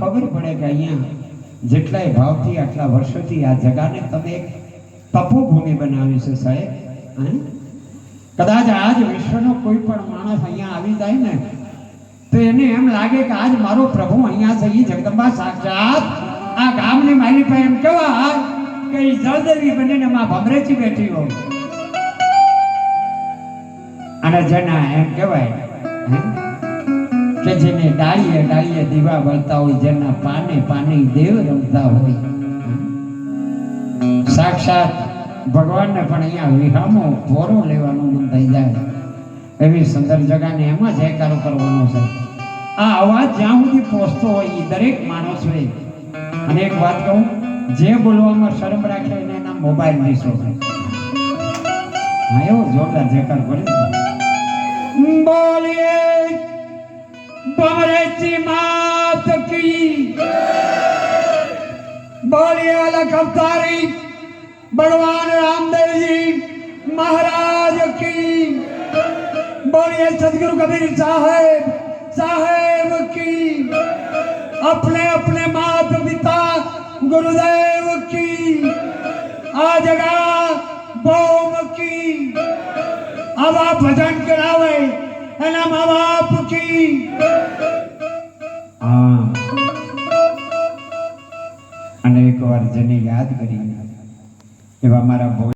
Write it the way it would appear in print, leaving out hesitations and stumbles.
ખબર પડે કે અહીંયા જેટલાય ભાવથી આટલા વર્ષોથી આ જગાને તમે એક તપોભૂમિ બનાવી છે સાહેબ. કદાચ આજ વિશ્વનો કોઈ પણ માણસ અહીંયા આવી જાય ને તો એને એમ લાગે કે આજ મારો પ્રભુ અહીંયા છે. ઈ જગદંબા સાક્ષાત આ ગામની માલી પાસે એમ કેવા કે ઈ જળદેવી બનીને માં ભમરેચી બેઠી હોય અને જેના એમ કહેવાય કે જેને ડાળીએ ડાળીએ દીવા બળતા હોય, જેના પાને પાને દેવ રમતા હોય, સાક્ષાત ભગવાનને પણ અહીંયા વિહામો ભોરો લેવાનું મન થઈ જાય એવી સુંદર જગાને એમાં જયકારો કરવાનો છે. આ અવાજ જ્યાં સુધી પહોંચતો હોય એ દરેક માણસોએ, અને એક વાત કહું, જે બોલવામાં શરમ રાખે એને એના મોબાઈલ નહીં શોધે. હા, એવો જોરદાર જયકાર કરે. બોલીએ ભમરેચી માત કી, બોલીએ અલખ અવતારી भगवान रामदेव जी महाराज की, बोलिए सदगुरु कबीर साहेब साहेब की, अपने अपने माता पिता गुरुदेव की, आ जगह भौम की, अब आप भजन करावे एना माँ बाप की. અને એક વાર જેને યાદ કરી એવા મારા